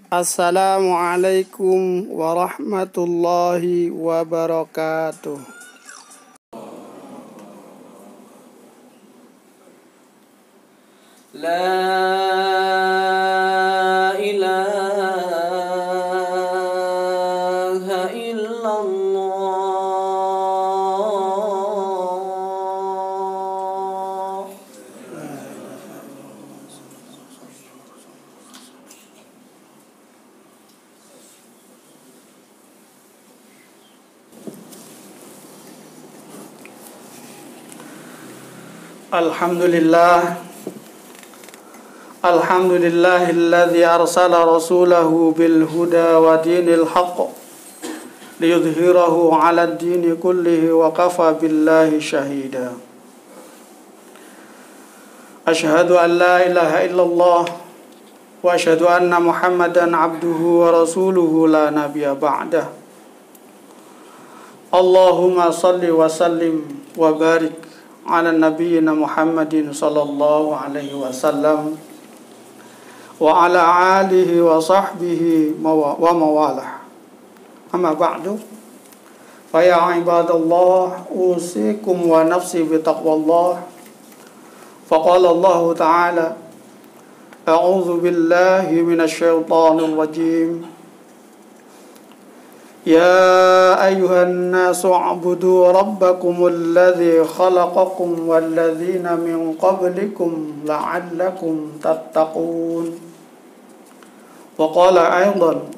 Assalamualaikum warahmatullahi wabarakatuh. La ilaha illallah. Alhamdulillahilladzi arsala rasulahu bil huda wa dinil haqq liyudhhirahu 'alad dini kullihi wa kafa billahi shahida. Asyhadu an la ilaha illallah wa asyhadu anna Muhammadan 'abduhu wa rasuluhu la nabiyya ba'dah. Allahumma shalli wa sallim wa barik ala nabiyyina Muhammadin sallallahu alaihi wasallam wa ala alihi wa sahbihi wa mawalah. Amma ba'du, fa ya ibadallah, usikum wa nafsi bi taqwallah. Faqala Allah ta'ala, a'udzu billahi minasy syaithanir rajim. Ya ayyuhan nasu u'budu rabbakumul ladzi khalaqakum wal ladzina min qablikum la'allakum tattaqun. Wa qala aidan,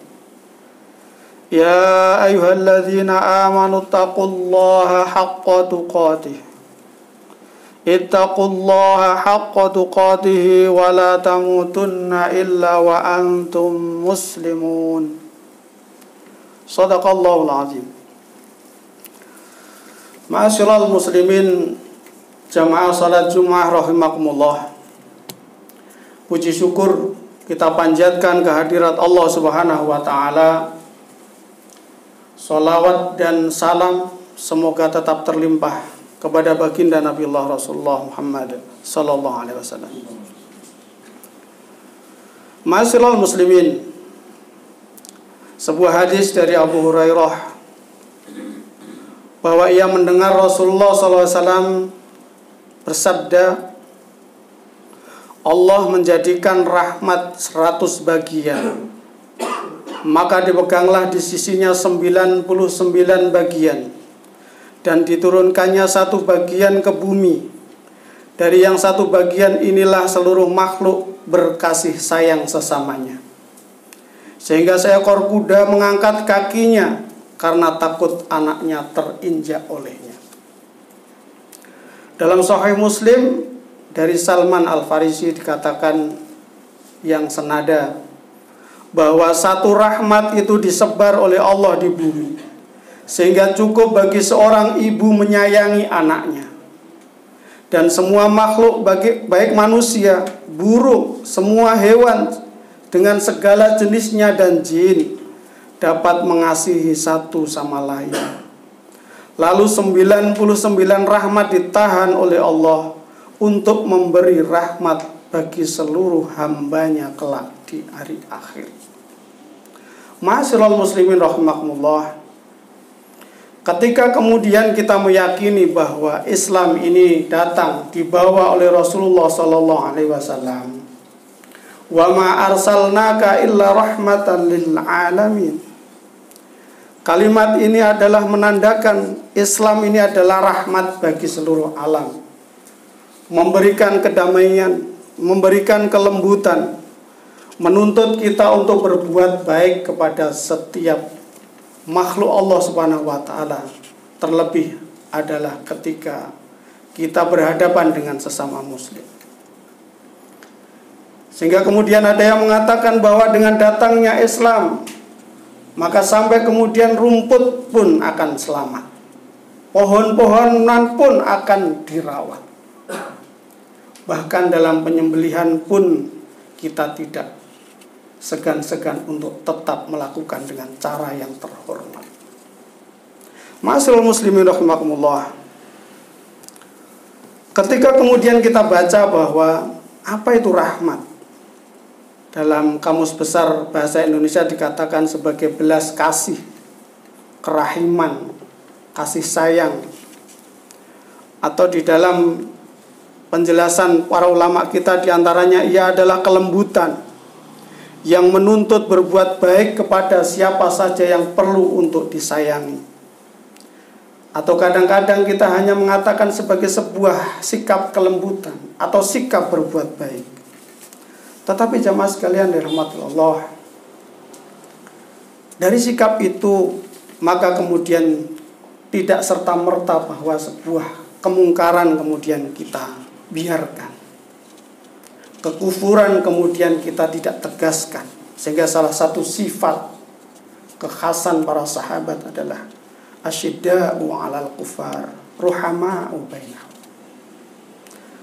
ya ayyuhalladzina amanu taqullaha haqqa tuqatih. Ittaqullaha haqqa tuqatih wa la tamutunna illa wa antum muslimun. Sadaqallahul azim. Ma'asyiral muslimin, jamaah salat Jumat rahimakumullah. Puji syukur kita panjatkan kehadirat Allah Subhanahu wa taala. Salawat dan salam semoga tetap terlimpah kepada baginda Nabiullah Rasulullah Muhammad sallallahu alaihi wasallam. Ma'asyiral muslimin, sebuah hadis dari Abu Hurairah bahwa ia mendengar Rasulullah SAW bersabda, Allah menjadikan rahmat 100 bagian, maka dipeganglah di sisinya 99 bagian, dan diturunkannya 1 bagian ke bumi. Dari yang 1 bagian inilah seluruh makhluk berkasih sayang sesamanya, sehingga seekor kuda mengangkat kakinya karena takut anaknya terinjak olehnya. Dalam Sahih Muslim dari Salman Al-Farisi dikatakan yang senada bahwa 1 rahmat itu disebar oleh Allah di bumi, sehingga cukup bagi seorang ibu menyayangi anaknya. Dan semua makhluk, baik manusia, burung, semua hewan dengan segala jenisnya dan jin dapat mengasihi satu sama lain. Lalu 99 rahmat ditahan oleh Allah untuk memberi rahmat bagi seluruh hambanya kelak di hari akhir. Ma'asyiral muslimin rahimakumullah. Ketika kemudian kita meyakini bahwa Islam ini datang dibawa oleh Rasulullah sallallahu alaihi wasallam, wa ma arsalnaka illa rahmatan lil alamin. Kalimat ini adalah menandakan Islam ini adalah rahmat bagi seluruh alam, memberikan kedamaian, memberikan kelembutan, menuntut kita untuk berbuat baik kepada setiap makhluk Allah Subhanahu wa taala, terlebih adalah ketika kita berhadapan dengan sesama muslim. Sehingga kemudian ada yang mengatakan bahwa dengan datangnya Islam, maka sampai kemudian rumput pun akan selamat, pohon-pohonan pun akan dirawat. Bahkan dalam penyembelihan pun kita tidak segan-segan untuk tetap melakukan dengan cara yang terhormat. Ma'asyiral muslimin rahimakumullah. Ketika kemudian kita baca bahwa apa itu rahmat, dalam Kamus Besar Bahasa Indonesia dikatakan sebagai belas kasih, kerahiman, kasih sayang. Atau di dalam penjelasan para ulama kita diantaranya ia adalah kelembutan yang menuntut berbuat baik kepada siapa saja yang perlu untuk disayangi. Atau kadang-kadang kita hanya mengatakan sebagai sebuah sikap kelembutan atau sikap berbuat baik. Tetapi jamaah sekalian dirahmati Allah, dari sikap itu maka kemudian tidak serta-merta bahwa sebuah kemungkaran kemudian kita biarkan, kekufuran kemudian kita tidak tegaskan. Sehingga salah satu sifat kekhasan para sahabat adalah asyidda'u 'alal kufar ruhama'u bainahum.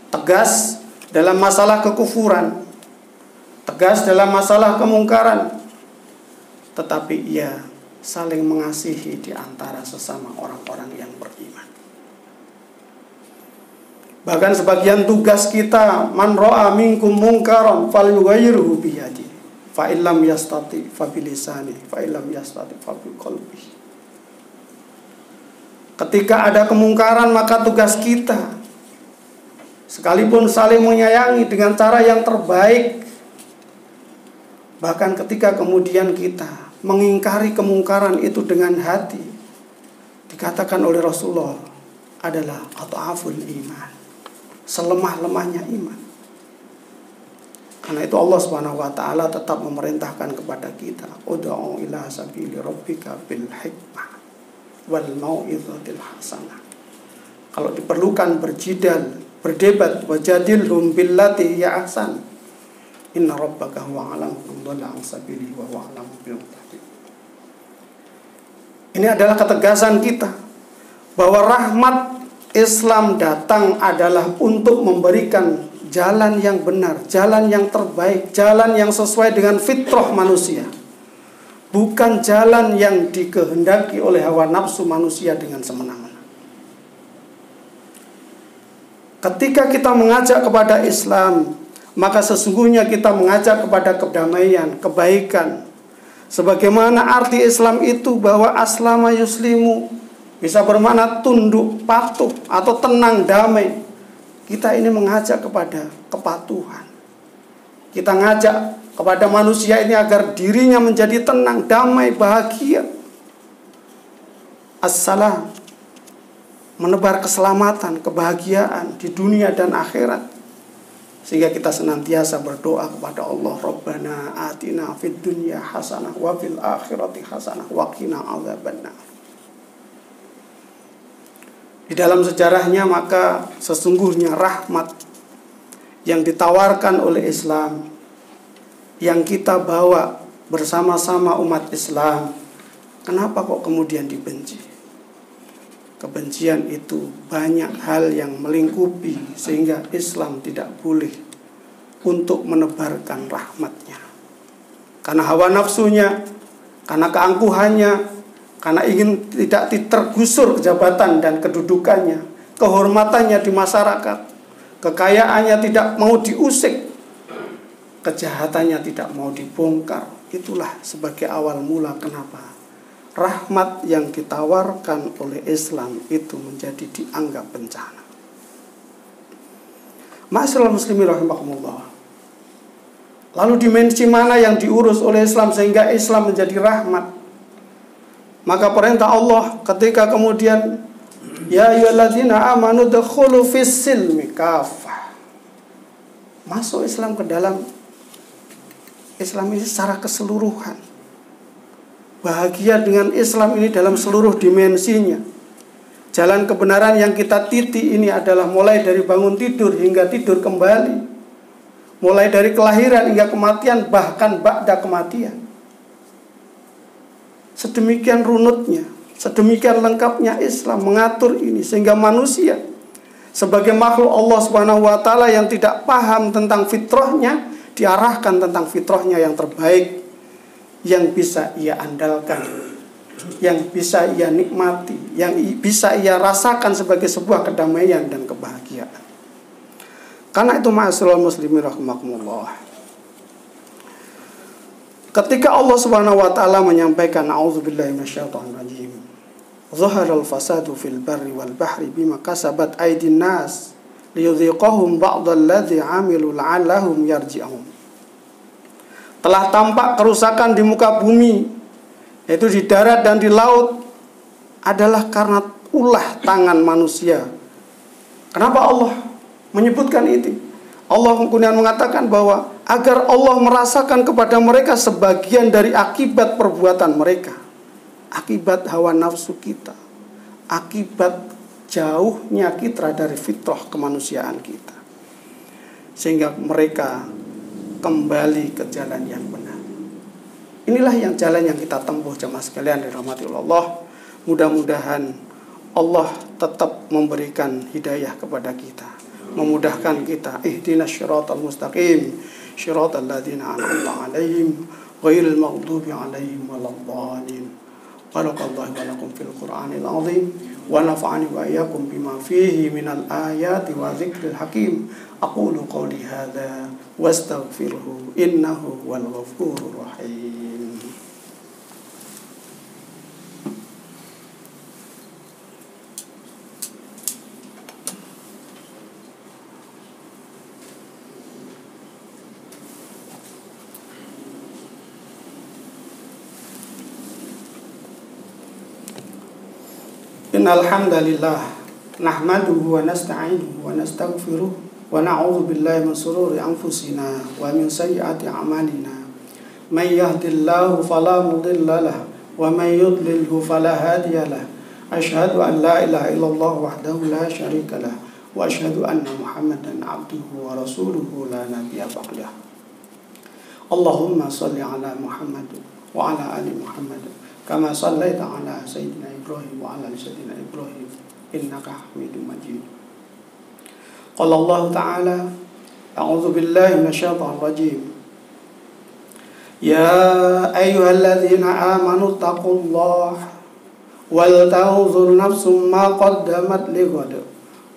Tegas dalam masalah kekufuran, tegas dalam masalah kemungkaran, tetapi ia saling mengasihi di antara sesama orang-orang yang beriman. Bahkan sebagian tugas kita, man ra'a minkum munkaran falyughayyirhu biyadihi, fa illam yastati fa bilisanihi, fa illam yastati fa biqalbihi. Ketika ada kemungkaran maka tugas kita, sekalipun saling menyayangi dengan cara yang terbaik, bahkan ketika kemudian kita mengingkari kemungkaran itu dengan hati, dikatakan oleh Rasulullah adalah at'aful iman, selemah-lemahnya iman. Karena itu Allah Subhanahu wa taala tetap memerintahkan kepada kita, ud'u ila sabili rabbika bil hikmah wal mau'izatil hasanah. Kalau diperlukan berjidal, berdebat, wajadilhum billati hiya ahsan. Inna rabbaka huwa a'lamu biman dhalla 'an sabilihi wa huwa a'lamu bil muhtadin. Ini adalah ketegasan kita bahwa rahmat Islam datang adalah untuk memberikan jalan yang benar, jalan yang terbaik, jalan yang sesuai dengan fitrah manusia. Bukan jalan yang dikehendaki oleh hawa nafsu manusia dengan semena-mena. Ketika kita mengajak kepada Islam, maka sesungguhnya kita mengajak kepada kedamaian, kebaikan. Sebagaimana arti Islam itu bahwa aslama yuslimu bisa bermakna tunduk, patuh, atau tenang, damai. Kita ini mengajak kepada kepatuhan. Kita ngajak kepada manusia ini agar dirinya menjadi tenang, damai, bahagia. Assalam, menebar keselamatan, kebahagiaan di dunia dan akhirat. Sehingga kita senantiasa berdoa kepada Allah, Rabbana atina fid dunya hasanah wa fil akhirati hasanah wa qina adzabannar. Di dalam sejarahnya maka sesungguhnya rahmat yang ditawarkan oleh Islam, yang kita bawa bersama-sama umat Islam, kenapa kok kemudian dibenci? Kebencian itu banyak hal yang melingkupi sehingga Islam tidak boleh untuk menebarkan rahmatnya. Karena hawa nafsunya, karena keangkuhannya, karena ingin tidak tergusur jabatan dan kedudukannya, kehormatannya di masyarakat, kekayaannya tidak mau diusik, kejahatannya tidak mau dibongkar. Itulah sebagai awal mula kenapa rahmat yang ditawarkan oleh Islam itu menjadi dianggap bencana. Ma'asyiral muslimin rahimakumullah. Lalu dimensi mana yang diurus oleh Islam sehingga Islam menjadi rahmat? Maka perintah Allah ketika kemudian ya ayyuhalladzina amanu dkhulu fis-silmi kafah. Masuk Islam ke dalam Islam ini secara keseluruhan. Bahagia dengan Islam ini dalam seluruh dimensinya. Jalan kebenaran yang kita titi ini adalah mulai dari bangun tidur hingga tidur kembali, mulai dari kelahiran hingga kematian, bahkan ba'da kematian. Sedemikian runutnya, sedemikian lengkapnya Islam mengatur ini sehingga manusia sebagai makhluk Allah Subhanahu wa taala yang tidak paham tentang fitrahnya diarahkan tentang fitrahnya yang terbaik, yang bisa ia andalkan, yang bisa ia nikmati, yang bisa ia rasakan sebagai sebuah kedamaian dan kebahagiaan. Karena itu ma'asyiral muslimin rahimakumullah, Ketika Allah Subhanahu wa taala menyampaikan a'udzubillahi minasyaitonirrajim. Zaharal fasadu fil barri wal bahri bima kasabat aydin nas liyudhiqahum ba'dalladzi 'amilu la'allahum yarji'un. Telah tampak kerusakan di muka bumi, yaitu di darat dan di laut, adalah karena ulah tangan manusia. Kenapa Allah menyebutkan itu? Allah kemudian mengatakan bahwa agar Allah merasakan kepada mereka sebagian dari akibat perbuatan mereka, akibat hawa nafsu kita, akibat jauhnya kita dari fitrah kemanusiaan kita, sehingga mereka kembali ke jalan yang benar. Inilah yang jalan yang kita tempuh jemaah sekalian dirahmati Allah. Mudah-mudahan Allah tetap memberikan hidayah kepada kita, memudahkan kita. Ihdinas syiratal mustaqim, syiratal ladzina an'amta 'alaihim ghairil maghdubi 'alaihim waladdallin. Barakallahu wa lakum fil Qur'anil 'azim wa nafa'ani wa iyyakum bima fihi minal ayati wa dzikril hakim. Aqulu qawli hadza wastaghfiruhu innahu wal ghafurur rahim. Innal hamdalillah nahmaduhu wa nasta'inuhu wa nastaghfiruh wa na'udzu billahi min shururi anfusina wa min sayyiati a'malina. May yahdihillahu fala mudilla lahu wa may yudlilhu fala hadiya lahu. Asyhadu an la ilaha illallah wahdahu la syarika lahu wa asyhadu anna Muhammadan 'abduhu wa rasuluhu la nabiyya ba'dah. Allahumma shalli ala Muhammad wa ala ali Muhammad kama shallaita ala sayyidina Ibrahim wa ala sayyidina Ibrahim innaka Hamidum Majid. Qala Allah Ta'ala a'udzu billahi minasyaitonir rajim. Ya ayyuhalladzina amanu taqullaha wal tanzur nafsum ma qaddamat lighad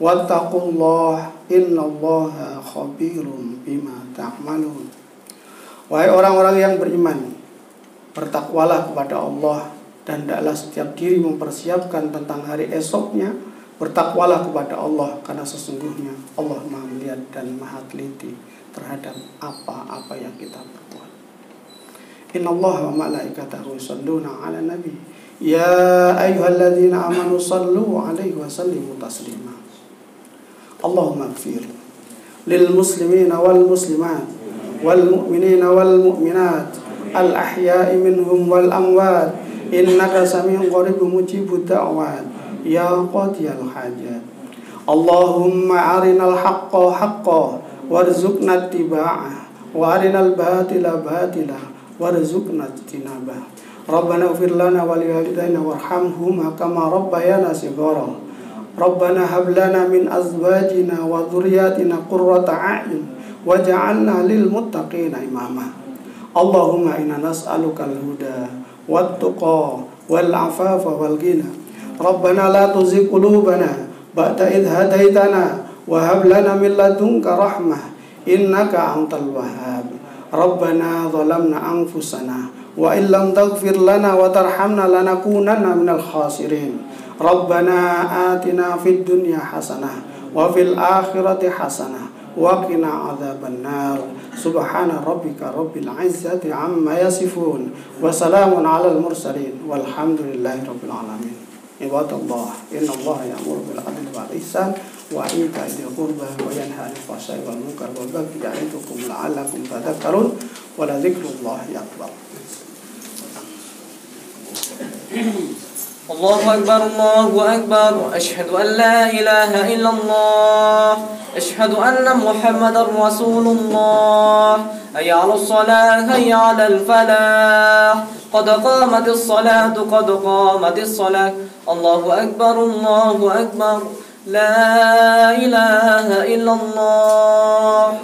wattaqullaha innallaha khabirum bima ta'malun. Wahai orang-orang yang beriman, bertakwalah kepada Allah dan hendaklah setiap diri mempersiapkan tentang hari esoknya. Bertakwalah kepada Allah karena sesungguhnya Allah Maha melihat dan Maha teliti terhadap apa-apa yang kita perbuat. Innallaha wa malaikatahu yusholluna 'alan nabi ya ayyuhalladzina amanu shallu 'alaihi wa sallimu taslima. Allahumma ighfir lil muslimina wal muslimat wal mu'minina wal mu'minat al ahya'i minhum wal amwat innaka sami'un qaribun mujibud da'wat ya qadiyal hajat. Allahumma arinal haqqa haqqan warzuqna ittiba'ah wa arinal batila batila warzuqna ijtinabah. Rabbana ighfir lana wa liwalidayna warhamhuma kama rabbayana shighara. Rabbana hab lana min azwajina wa dhurriyyatina qurrata a'yun waj'alna lil muttaqina imama. Allahumma inna nas'aluka al-huda wat-tuqa wal-'afafa wal-ghina. Rabbana la tuzigh qulubana ba'da idh hadaitana wa hab lana min ladunka rahmah innaka antal wahhab. Rabbana zalamna anfusana wa illam taghfir lana wa tarhamna lanakunanna minal khasirin. Rabbana atina fid dunya hasanah wa fil akhirati hasanah wa qina adzabannar. Subhana rabbika rabbil izzati amma yasifun wa salamun alal mursalin walhamdulillahi rabbil alamin. Ibadallah, innallaha ya'muru bil 'adli wal ihsan wa ita'i dzil qurba wa yanha 'anil fahsya'i wal munkar wal baghi ya'idukum la'allakum tadhakkarun wa la dzikrullahi akbar. Allahu akbar, Allahu akbar. Asyhadu an la ilaha illallah. Asyhadu anna Muhammadar Rasulullah. Hayya 'alas shalah, hayya 'alal falah. Qad qamatis salatu, qad qamatis salah. Allahu akbar, Allahu akbar. La ilaha illallah.